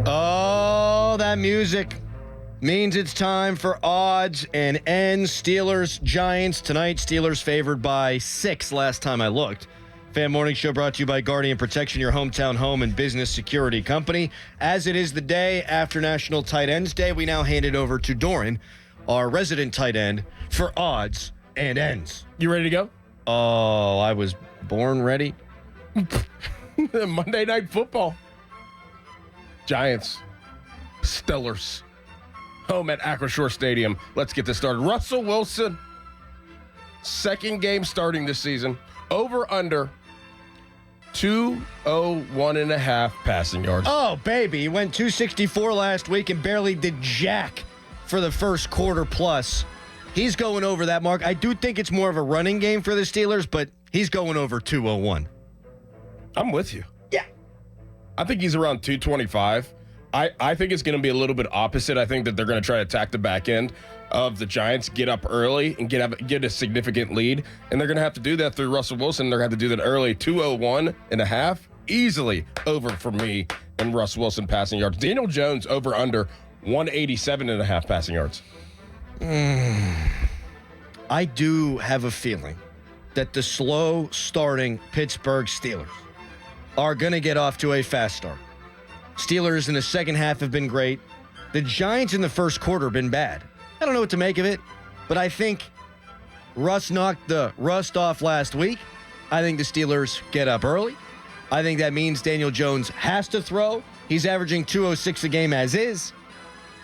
Oh, that music means it's time for odds and ends. Steelers, Giants. Tonight, Steelers favored by 6 last time I looked. Fan Morning Show brought to you by Guardian Protection, your hometown home and business security company. As it is the day after National Tight Ends Day, we now hand it over to Dorin, our resident tight end, for odds and ends. You ready to go? Oh, I was born ready. Monday Night Football. Giants. Steelers. Home at Acrisure Stadium. Let's get this started. Russell Wilson. Second game starting this season. Over under 201.5 passing yards. Oh, baby. He went 264 last week and barely did jack for the first quarter plus. He's going over that mark. I do think it's more of a running game for the Steelers, but he's going over 201. I'm with you. Yeah. I think he's around 225. I think it's going to be a little bit opposite. I think that they're going to try to attack the back end of the Giants, get up early, and get a significant lead. And they're going to have to do that through Russell Wilson. They're going to have to do that early. 201.5, easily over for me and Russ Wilson passing yards. Daniel Jones over under 187.5 passing yards. I do have a feeling that the slow starting Pittsburgh Steelers are going to get off to a fast start. Steelers in the second half have been great. The Giants in the first quarter have been bad. I don't know what to make of it, but I think Russ knocked the rust off last week. I think the Steelers get up early. I think that means Daniel Jones has to throw. He's averaging 206 a game as is.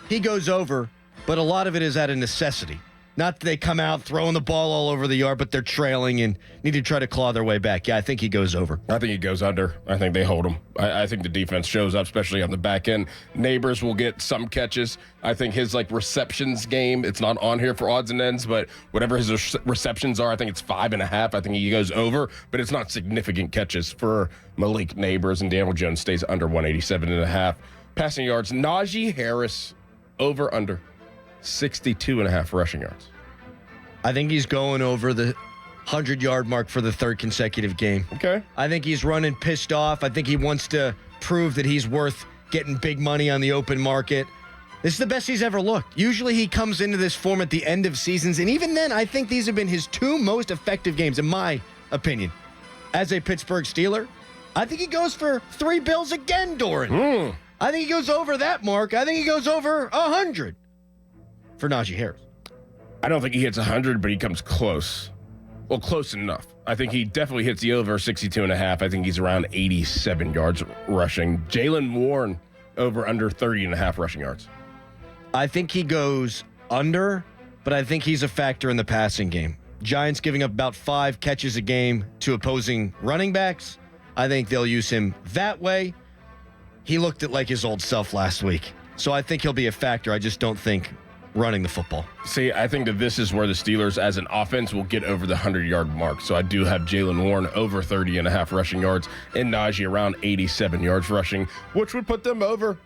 He goes over, but a lot of it is out of necessity. Not that they come out throwing the ball all over the yard, but they're trailing and need to try to claw their way back. Yeah, I think he goes over. I think he goes under. I think they hold him. I think the defense shows up, especially on the back end. Neighbors will get some catches. I think his receptions game, it's not on here for odds and ends, but whatever his receptions are, I think it's 5.5. I think he goes over, but it's not significant catches for Malik Neighbors, and Daniel Jones stays under 187.5. Passing yards, Najee Harris over under 62.5 rushing yards. I think he's going over the 100-yard mark for the third consecutive game. Okay. I think he's running pissed off. I think he wants to prove that he's worth getting big money on the open market. This is the best he's ever looked. Usually he comes into this form at the end of seasons, and even then, I think these have been his two most effective games, in my opinion. As a Pittsburgh Steeler, I think he goes for 3 bills again, Dorin. I think he goes over that mark. I think he goes over 100 for Najee Harris. I don't think he hits 100, but he comes close. Well, close enough. I think he definitely hits the over 62.5. I think he's around 87 yards rushing. Jaylen Warren over under 30.5 rushing yards. I think he goes under, but I think he's a factor in the passing game. Giants giving up about 5 catches a game to opposing running backs. I think they'll use him that way. He looked at like his old self last week. So I think he'll be a factor. I just don't think running the football. See, I think that this is where the Steelers as an offense will get over the 100-yard mark. So I do have Jaylen Warren over 30.5 rushing yards and Najee around 87 yards rushing, which would put them over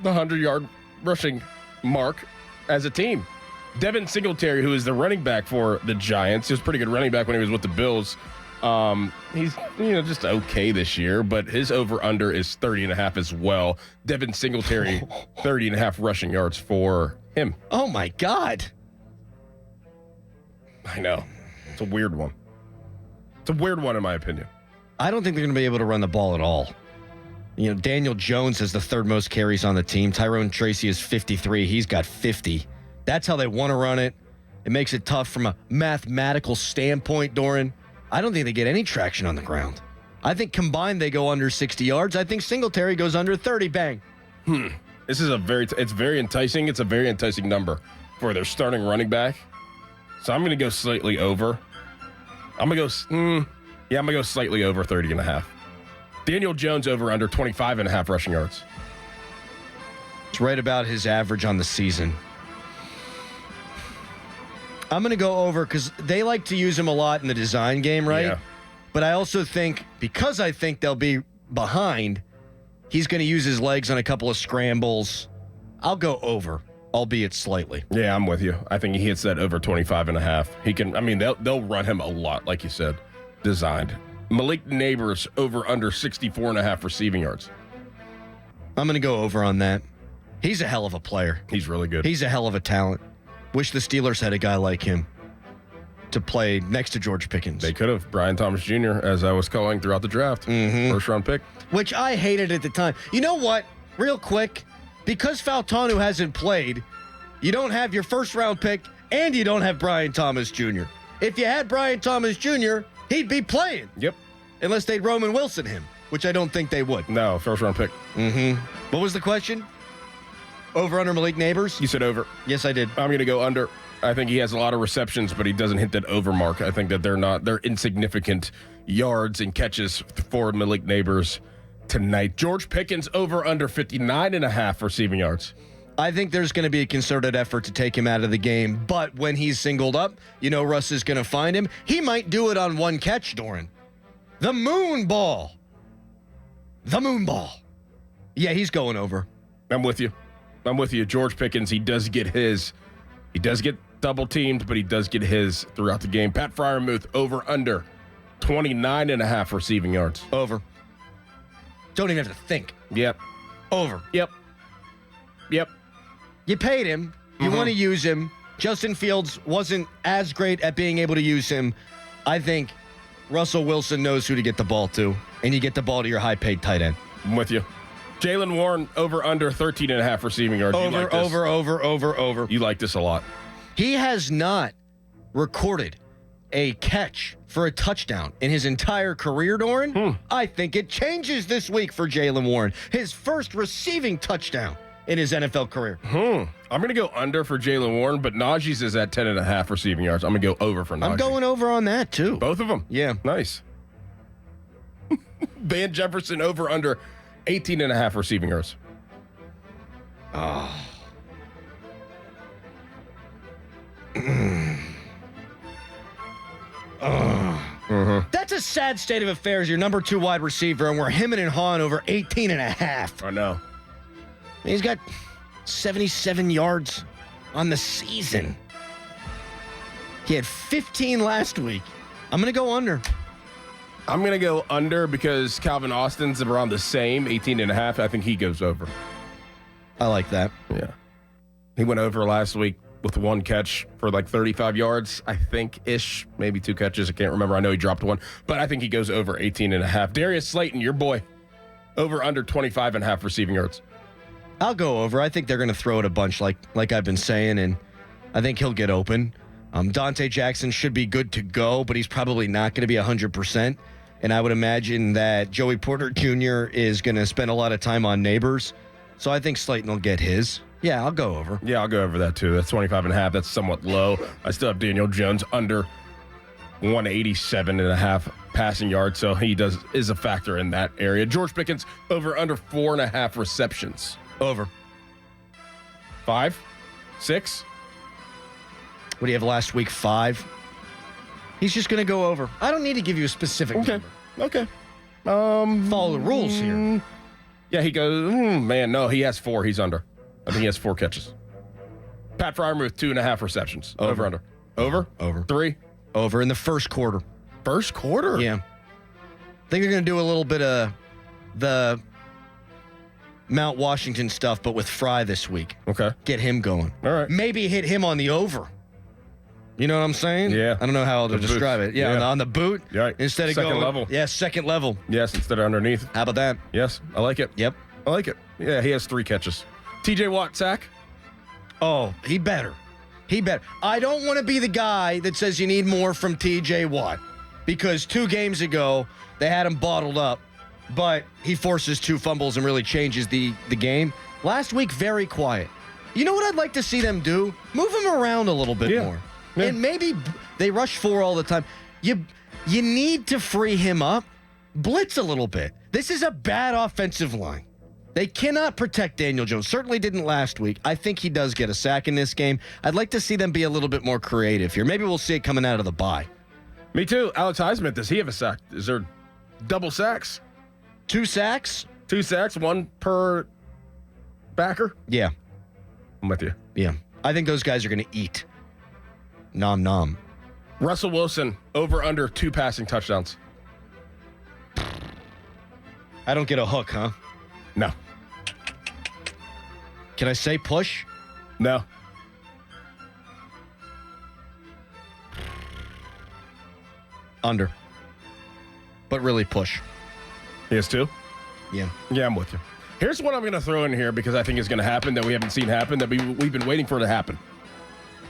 the 100-yard rushing mark as a team. Devin Singletary, who is the running back for the Giants, he was a pretty good running back when he was with the Bills. He's just okay this year, but his over-under is 30.5 as well. Devin Singletary, 30.5 rushing yards for him. Oh, my God. I know. It's a weird one. It's a weird one, in my opinion. I don't think they're going to be able to run the ball at all. Daniel Jones has the third most carries on the team. Tyrone Tracy is 53. He's got 50. That's how they want to run it. It makes it tough from a mathematical standpoint, Dorin. I don't think they get any traction on the ground. I think combined they go under 60 yards. I think Singletary goes under 30. Bang. This is it's very enticing. It's a very enticing number for their starting running back. So I'm going to go slightly over. I'm going to go slightly over 30.5. Daniel Jones over under 25.5 rushing yards. It's right about his average on the season. I'm going to go over because they like to use him a lot in the design game, right? Yeah. But I also think, because I think they'll be behind, he's going to use his legs on a couple of scrambles. I'll go over, albeit slightly. Yeah, I'm with you. I think he hits that over 25.5. He can, they'll run him a lot, like you said, designed. Malik Neighbors over under 64.5 receiving yards. I'm going to go over on that. He's a hell of a player. He's really good. He's a hell of a talent. Wish the Steelers had a guy like him to play next to George Pickens. They could have. Brian Thomas Jr., as I was calling throughout the draft. First round pick. Which I hated at the time. You know what? Real quick, because Faltanu hasn't played, you don't have your first round pick and you don't have Brian Thomas Jr. If you had Brian Thomas Jr., he'd be playing. Yep. Unless they'd Roman Wilson him, which I don't think they would. No, first round pick. What was the question? Over under Malik Neighbors? You said over. Yes, I did. I'm going to go under. I think he has a lot of receptions, but he doesn't hit that over mark. I think that they're insignificant yards and catches for Malik Neighbors tonight. George Pickens over under 59.5 receiving yards. I think there's going to be a concerted effort to take him out of the game, but when he's singled up, you know Russ is going to find him. He might do it on one catch, Dorin. The moon ball. The moon ball. Yeah, he's going over. I'm with you. George Pickens, he does get his. He does get double teamed, but he does get his throughout the game. Pat Freiermuth over under 29.5 receiving yards. Over. Don't even have to think. Yep. Over. Yep. You paid him. You want to use him. Justin Fields wasn't as great at being able to use him. I think Russell Wilson knows who to get the ball to, and you get the ball to your high-paid tight end. I'm with you. Jaylen Warren over under 13.5 receiving yards. Over. You like this a lot. He has not recorded a catch for a touchdown in his entire career, Dorin. I think it changes this week for Jaylen Warren. His first receiving touchdown in his NFL career. I'm going to go under for Jaylen Warren, but Najee's is at 10.5 receiving yards. I'm going to go over for Najee. I'm going over on that, too. Both of them? Yeah. Nice. Van Jefferson over under 18.5 receiving yards. That's a sad state of affairs. Your number 2 wide receiver, and we're hemming and hawing over 18.5. I know. He's got 77 yards on the season. He had 15 last week. I'm going to go under. I'm going to go under because Calvin Austin's around the same, 18.5. I think he goes over. I like that. Yeah. He went over last week with one catch for like 35 yards, I think-ish. Maybe 2 catches. I can't remember. I know he dropped one. But I think he goes over 18.5. Darius Slayton, your boy, over under 25.5 receiving yards. I'll go over. I think they're going to throw it a bunch like I've been saying, and I think he'll get open. Dante Jackson should be good to go, but he's probably not going to be 100%. And I would imagine that Joey Porter Jr. is going to spend a lot of time on Neighbors. So I think Slayton will get his. Yeah, I'll go over. Yeah, I'll go over that too. That's 25.5. That's somewhat low. I still have Daniel Jones under 187.5 passing yards, so he is a factor in that area. George Pickens over under 4.5 receptions. Over. 5? 6? What do you have last week? 5? He's just going to go over. I don't need to give you a specific number. Okay. Follow the rules here. Yeah, he goes, no, he has 4. He's under. I think he has 4 catches. Pat Freiermuth, 2.5 receptions. Over, under. Over? 3? Over in the first quarter. First quarter? Yeah. I think they're going to do a little bit of the Mount Washington stuff, but with Fry this week. Okay. Get him going. All right. Maybe hit him on the over. You know what I'm saying? Yeah. I don't know how to describe it. Yeah, on the boot. Right. Instead of second going level. Yeah, second level. Yes, instead of underneath. How about that? Yes, I like it. Yep. I like it. Yeah, he has 3 catches. TJ Watt, sack? Oh, he better. I don't want to be the guy that says you need more from TJ Watt, because 2 games ago they had him bottled up, but he forces 2 fumbles and really changes the game. Last week, very quiet. You know what I'd like to see them do? Move him around a little bit more. Yeah. And maybe they rush 4 all the time. You need to free him up. Blitz a little bit. This is a bad offensive line. They cannot protect Daniel Jones. Certainly didn't last week. I think he does get a sack in this game. I'd like to see them be a little bit more creative here. Maybe we'll see it coming out of the bye. Me too. Alex Highsmith, does he have a sack? Is there double sacks? 2 sacks? 2 sacks, 1 per backer? Yeah. I'm with you. Yeah. I think those guys are going to eat. Nom nom. Russell Wilson, over under 2 passing touchdowns. I don't get a hook, huh? No. Can I say push? No. Under. But really push. He has 2? Yeah. Yeah, I'm with you. Here's what I'm going to throw in here because I think is going to happen that we haven't seen happen, that we've been waiting for it to happen.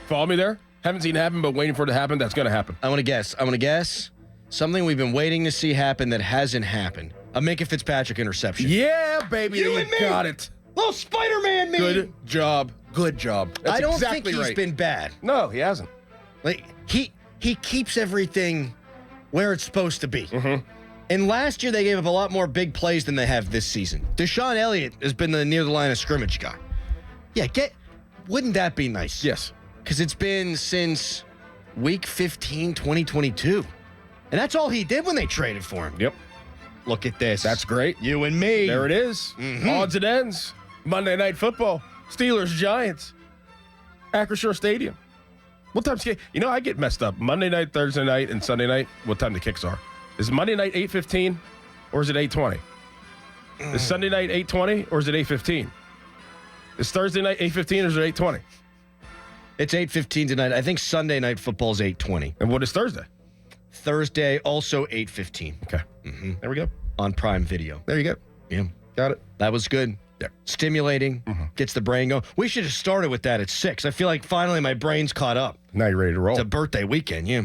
Follow me there? Haven't seen happen, but waiting for it to happen. That's going to happen. I want to guess. Something we've been waiting to see happen that hasn't happened. A Minka Fitzpatrick interception. Yeah, baby. You and me. Got it. Little Spider-Man me. Good job. Good job. That's I don't exactly think he's right. been bad. No, he hasn't. Like he keeps everything where it's supposed to be. Mm-hmm. And last year they gave up a lot more big plays than they have this season. Deshaun Elliott has been the near the line of scrimmage guy. Yeah, wouldn't that be nice? Yes. Because it's been since week 15, 2022. And that's all he did when they traded for him. Yep. Look at this. That's great. You and me. There it is. Mm-hmm. Odds and ends. Monday Night Football. Steelers, Giants. Acrisure Stadium. What time's kick? You know, I get messed up. Monday night, Thursday night, and Sunday night, what time the kicks are. Is Monday night 8:15 or is it 8:20? Is Sunday night 8:20 or is it 8:15? Is Thursday night 8:15 or is it 8:20? It's 8:15 tonight. I think Sunday night football's 8:20. And what is Thursday? Thursday, also 8:15. Okay. Mm-hmm. There we go. On Prime Video. There you go. Yeah. Got it. That was good. Yeah. Stimulating. Mm-hmm. Gets the brain going. We should have started with that at 6. I feel like finally my brain's caught up. Now you're ready to roll. It's a birthday weekend, yeah.